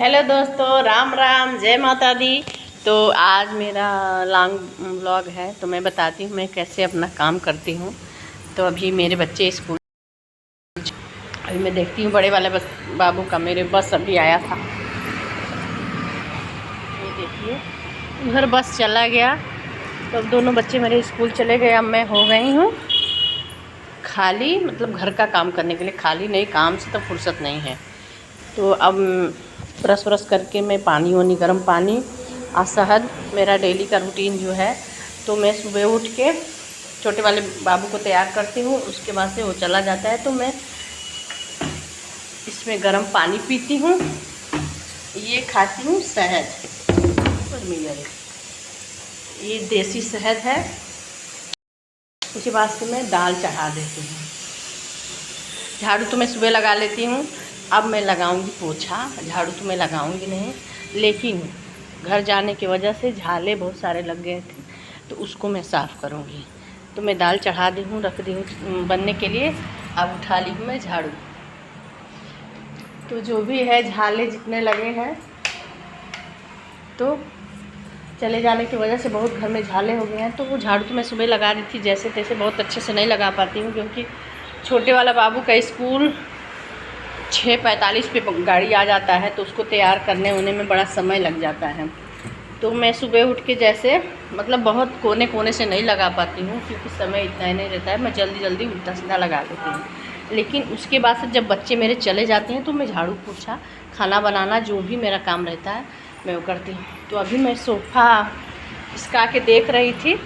Hello दोस्तों, राम राम, जय माता दी। तो आज मेरा लॉन्ग व्लॉग है, तो मैं बताती हूँ मैं कैसे अपना काम करती हूँ। तो अभी मेरे बच्चे स्कूल, अभी मैं देखती हूँ बड़े वाले बाबू का मेरे बस अभी आया था। ये देखिए उधर बस चला गया, तो अब दोनों बच्चे मेरे स्कूल चले गए। अब मैं हो गई हूँ खाली, मतलब घर का काम करने के लिए खाली नहीं, काम से तो फुर्सत नहीं है। तो अब ब्रश व्रश करके मैं पानी वानी गर्म पानी और शहद, मेरा डेली का रूटीन जो है। तो मैं सुबह उठ के छोटे वाले बाबू को तैयार करती हूँ, उसके बाद से वो चला जाता है तो मैं इसमें गर्म पानी पीती हूँ, ये खाती हूँ शहद और मिर्च, ये देसी शहद है। उसके बाद से मैं दाल चढ़ा देती हूँ। झाड़ू तो मैं सुबह लगा लेती हूँ, अब मैं लगाऊंगी पोछा। झाड़ू तो मैं लगाऊंगी नहीं, लेकिन घर जाने की वजह से झाले बहुत सारे लग गए थे, तो उसको मैं साफ़ करूंगी। तो मैं दाल चढ़ा दी हूँ, रख दी हूँ बनने के लिए। अब उठा ली हूँ मैं झाड़ू। तो जो भी है झाले जितने लगे हैं, तो चले जाने की वजह से बहुत घर में झाले हो गए हैं। तो वो झाड़ू तो मैं सुबह लगा दी थी, जैसे तैसे, बहुत अच्छे से नहीं लगा पाती हूँ क्योंकि छोटे वाला बाबू का स्कूल 6:45 पे गाड़ी आ जाता है, तो उसको तैयार करने होने में बड़ा समय लग जाता है। तो मैं सुबह उठ के जैसे, मतलब बहुत कोने कोने से नहीं लगा पाती हूँ क्योंकि समय इतना ही नहीं रहता है। मैं जल्दी जल्दी उल्टा सीधा लगा लेती हूँ, लेकिन उसके बाद से जब बच्चे मेरे चले जाते हैं तो मैं झाड़ू पोछा, खाना बनाना, जो भी मेरा काम रहता है मैं वो करती हूँ। तो अभी मैं सोफ़ा इसका के देख रही थी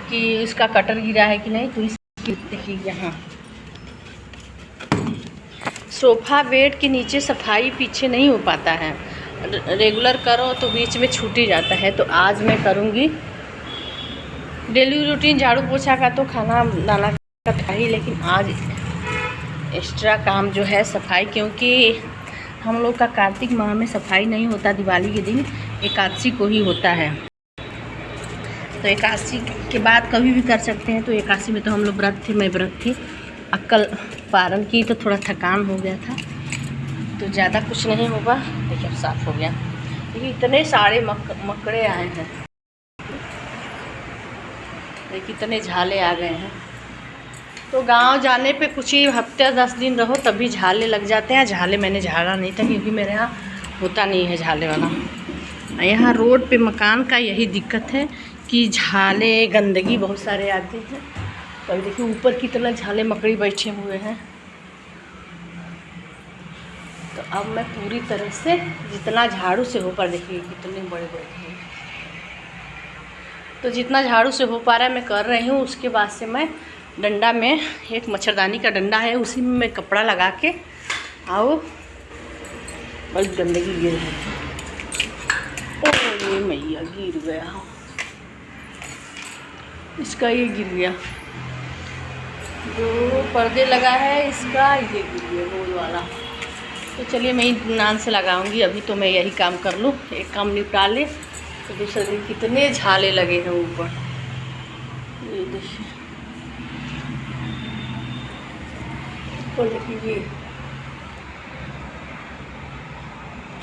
कि इसका कटर गिरा है कि नहीं। तो इसकी देखिए, यहाँ सोफ़ा बेड के नीचे सफाई पीछे नहीं हो पाता है, रेगुलर करो तो बीच में छूट ही जाता है। तो आज मैं करूँगी डेली रूटीन झाड़ू पोछा का, तो खाना दाना का था ही, लेकिन आज एक्स्ट्रा काम जो है सफाई, क्योंकि हम लोग का कार्तिक माह में सफाई नहीं होता, दिवाली के दिन एकादशी को ही होता है। तो एकादशी के बाद कभी भी कर सकते हैं। तो एकादशी में तो हम लोग व्रत थे, मैं व्रत थी, कल पारण की, तो थोड़ा थकान हो गया था, तो ज़्यादा कुछ नहीं होगा। देखिए अब साफ़ हो गया। देखिए इतने सारे मकड़े आए हैं, देखिए कितने झाले आ गए हैं। तो गांव जाने पे कुछ ही हफ्ते 10 दिन रहो तभी झाले लग जाते हैं। झाले मैंने झाड़ा नहीं था क्योंकि मेरे यहाँ होता नहीं है झाले वाला। यहाँ रोड पे मकान का यही दिक्कत है कि झाले, गंदगी बहुत सारे आते हैं। तो देखिए ऊपर कितना झाले मकड़ी बैठे हुए हैं। तो अब मैं पूरी तरह से जितना झाड़ू से हो पा, देखिए कितने बड़े बड़े हैं, तो जितना झाड़ू से हो पा रहा है मैं कर रही हूँ। उसके बाद से मैं डंडा में, एक मच्छरदानी का डंडा है, उसी में मैं कपड़ा लगा के आओ, बस गंदगी गिर है। ओ ये मैया गिर गया, इसका ये गिर गया, जो पर्दे लगा है इसका ये गिर गया, रोल वाला। तो चलिए मैं इत्मीनान से लगाऊंगी। अभी तो मैं यही काम कर लूँ, एक काम निपटा ले, तो दूसरे दिन कितने झाले लगे हैं ऊपर, ये देखिए। तो देखिए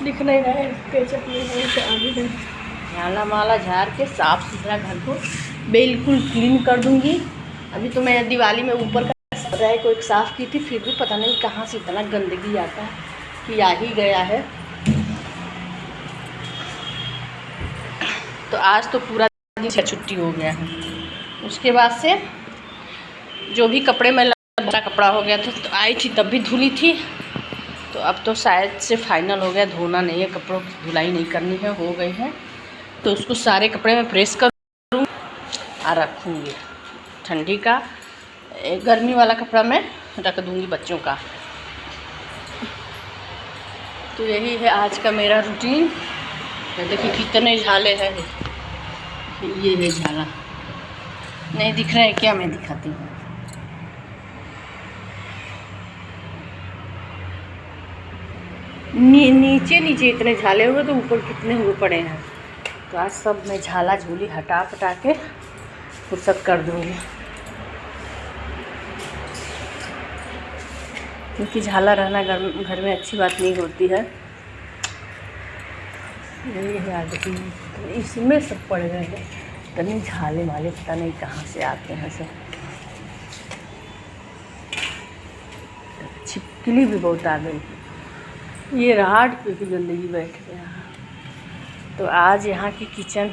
दिख नहीं रहा है, कैसे आगे झाला माला झाड़ के साफ़ सुथरा घर को बिल्कुल क्लीन कर दूंगी। अभी तो मैं दिवाली में ऊपर का रैक को एक साफ़ की थी, फिर भी पता नहीं कहाँ से इतना गंदगी आता है कि आ ही गया है। तो आज तो पूरा दिन छुट्टी हो गया है। उसके बाद से जो भी कपड़े मैं, बड़ा कपड़ा हो गया था, तो आई थी तब भी धुली थी, तो अब तो शायद से फाइनल हो गया, धोना नहीं है, कपड़ों की धुलाई नहीं करनी है, हो गई है। तो उसको सारे कपड़े मैं प्रेस करूँ और रखूँगी। ठंडी का, गर्मी वाला कपड़ा मैं रख दूँगी बच्चों का। तो यही है आज का मेरा रूटीन। देखिए कितने झाले हैं, ये है झाला, नहीं दिख रहा है क्या, मैं दिखाती हूँ। नीचे नीचे इतने झाले हुए, तो ऊपर कितने हुए पड़े हैं। तो आज सब मैं झाला झोली हटा पटा के फुर्सत कर दूँगी, क्योंकि झाला रहना घर में अच्छी बात नहीं होती है। ये है देखिए, इसमें सब पड़ गए हैं, इतने झाले वाले पता नहीं कहाँ से आते हैं सब। छिपकली भी बहुत आ गई, ये राड पे भी गंदगी बैठ गया। तो आज यहाँ की किचन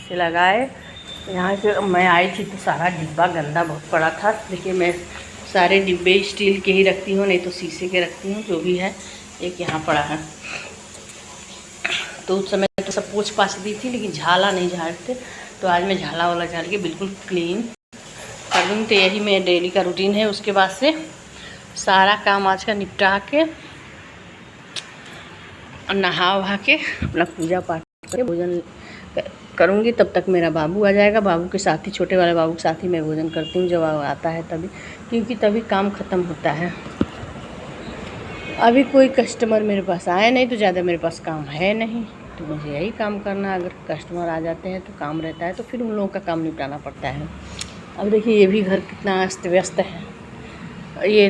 से लगाए, यहाँ के मैं आई थी तो सारा डिब्बा गंदा बहुत पड़ा था। देखिए मैं सारे डिब्बे स्टील के ही रखती हूँ, नहीं तो शीशे के रखती हूँ, जो भी है। एक यहाँ पड़ा है, तो उस समय तो सब पोंछ पाछ दी थी, लेकिन झाला नहीं झाड़ते, तो आज मैं झाला वाला झाड़ के बिल्कुल क्लीन कर दूँगी। तो यही मेरा डेली का रूटीन है। उसके बाद से सारा काम आज का निपटा के नहा वहा के अपना पूजा पाठ करके भोजन करूँगी। तब तक मेरा बाबू आ जाएगा, बाबू के साथ ही, छोटे वाले बाबू के साथ ही मैं भोजन करती हूँ जब आता है तभी, क्योंकि तभी काम ख़त्म होता है। अभी कोई कस्टमर मेरे पास आया नहीं, तो ज़्यादा मेरे पास काम है नहीं, तो मुझे यही काम करना। अगर कस्टमर आ जाते हैं तो काम रहता है, तो फिर उन लोगों का काम निपटाना पड़ता है। अब देखिए ये भी घर कितना अस्त व्यस्त है। ये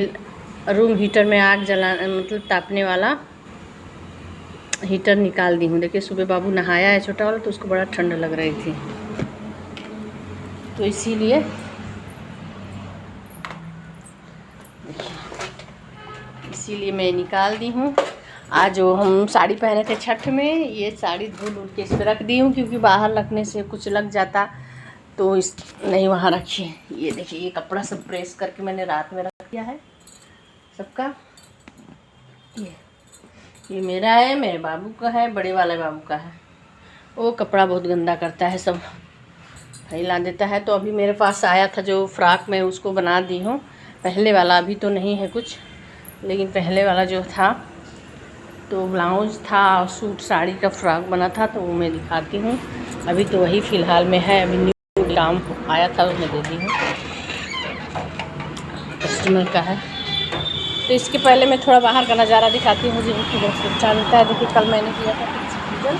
रूम हीटर में आग जला मतलब तापने वाला हीटर निकाल दी हूँ। देखिए सुबह बाबू नहाया है छोटा वाला, तो उसको बड़ा ठंड लग रही थी, तो इसीलिए मैं निकाल दी हूँ। आज जो हम साड़ी पहने थे छठ में, ये साड़ी धुल उल के इस पर रख दी हूँ, क्योंकि बाहर रखने से कुछ लग जाता, तो इस नहीं वहाँ रखिए। ये देखिए ये कपड़ा सब प्रेस करके मैंने रात में रख दिया है सबका। ये मेरा है, मेरे बाबू का है, बड़े वाले बाबू का है। वो कपड़ा बहुत गंदा करता है, सब फैला देता है। तो अभी मेरे पास आया था जो फ्रॉक, मैं उसको बना दी हूँ। पहले वाला अभी तो नहीं है कुछ, लेकिन पहले वाला जो था तो ब्लाउज था और सूट साड़ी का फ्रॉक बना था, तो वो मैं दिखाती हूँ। अभी तो वही फ़िलहाल में है, अभी न्यू काम आया था उसमें दे दी हूँ, कस्टमर का है। तो इसके पहले मैं थोड़ा बाहर का नज़ारा दिखाती हूँ, जिनकी बहुत अच्छा मिलता है। देखिए कल मैंने किया था तुलसी पूजन,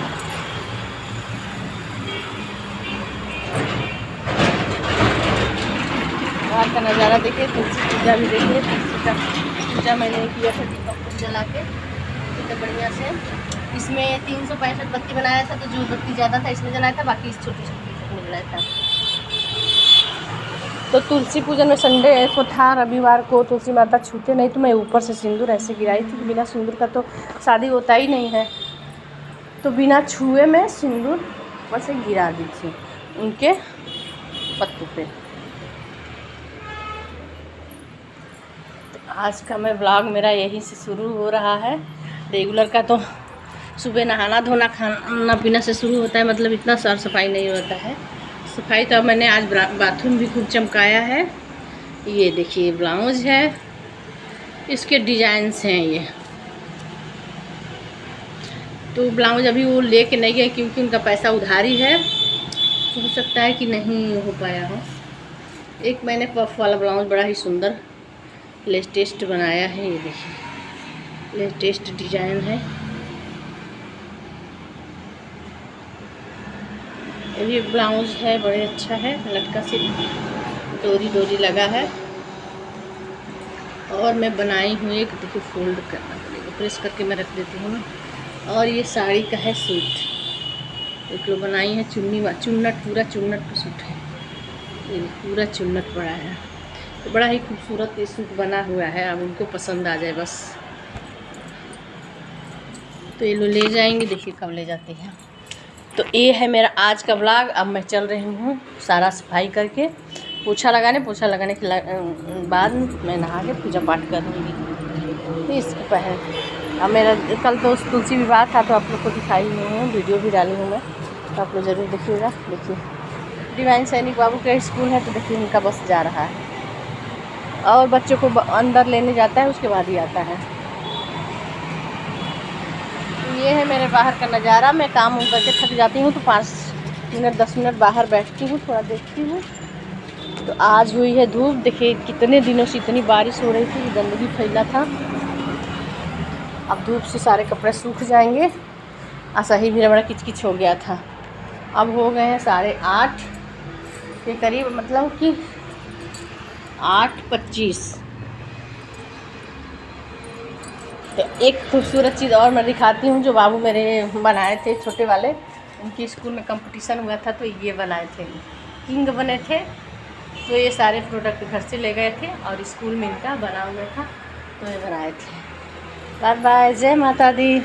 बाहर का नज़ारा देखिए, तुलसी पूजा भी देखिए। तुलसी का पूजा मैंने किया था दीपक को जला के तो बढ़िया से। इसमें 365 बत्ती बनाया था, तो जो बत्ती ज़्यादा था इसमें जलाया था, बाकी इस छोटी छोटी में जलाया था। तो तुलसी पूजन में संडे को था, रविवार को तुलसी माता छूते नहीं, तो मैं ऊपर से सिंदूर ऐसे गिराई थी। बिना सिंदूर का तो शादी होता ही नहीं है, तो बिना छुए मैं सिंदूर ऊपर से गिरा दी थी उनके पत्तों पे। तो आज का मैं व्लॉग मेरा यहीं से शुरू हो रहा है। रेगुलर का तो सुबह नहाना धोना खाना पीना से शुरू होता है, मतलब इतना साफ सफाई नहीं होता है। सफाई तो मैंने आज बाथरूम भी खूब चमकाया है। ये देखिए ब्लाउज है, इसके डिजाइन्स हैं ये। तो ब्लाउज अभी वो लेके नहीं गए, क्योंकि उनका पैसा उधारी है, तो हो सकता है कि नहीं हो पाया हो। एक मैंने पफ वाला ब्लाउज बड़ा ही सुंदर लेटेस्ट बनाया है, ये देखिए लेटेस्ट डिजाइन है। ये ब्लाउज है, बड़े अच्छा है, लटका से डोरी डोरी लगा है। और मैं बनाई हूँ एक, देखिए फोल्ड करना पड़ेगा, प्रेस करके मैं रख देती हूँ। और ये साड़ी का है सूट, एक लोग बनाई है चुन्नी चुन्नट, पूरा चुन्नट का सूट है, ये पूरा चुन्नट पड़ा है। तो बड़ा ही खूबसूरत ये सूट बना हुआ है, अब उनको पसंद आ जाए बस। तो ये लोग ले जाएंगे, देखिए कब ले जाती हैं। तो ये है मेरा आज का व्लॉग। अब मैं चल रही हूँ सारा सफाई करके, पोछा लगाने के बाद मैं नहा के पूजा पाठ करूँगी। इसके पहले अब मेरा कल तो तुलसी विवाह था, तो आप लोग को दिखाई हुई हूँ, वीडियो भी डाली हूँ मैं, तो आप लोग ज़रूर देखिएगा। देखिए डिवाइन सैनिक बाबू का स्कूल है, तो देखिए उनका बस जा रहा है, और बच्चों को अंदर लेने जाता है, उसके बाद ही आता है। ये है मेरे बाहर का नज़ारा। मैं काम उम करके थक जाती हूँ, तो 5 मिनट 10 मिनट बाहर बैठती हूँ, थोड़ा देखती हूँ। तो आज हुई है धूप, देखिए कितने दिनों से इतनी बारिश हो रही थी, गंदगी फैला था। अब धूप से सारे कपड़े सूख जाएंगे। सही भी बड़ा किचकिच हो गया था। अब हो गए हैं 8:30 के करीब, मतलब कि 8:25। तो एक खूबसूरत चीज़ और मैं दिखाती हूँ जो बाबू मेरे बनाए थे, छोटे वाले। उनकी स्कूल में कंपटीशन हुआ था तो ये बनाए थे, किंग बने थे। तो ये सारे प्रोडक्ट घर से ले गए थे और स्कूल में इनका बना हुआ था, तो ये बनाए थे। बाय बाय, जय माता दी।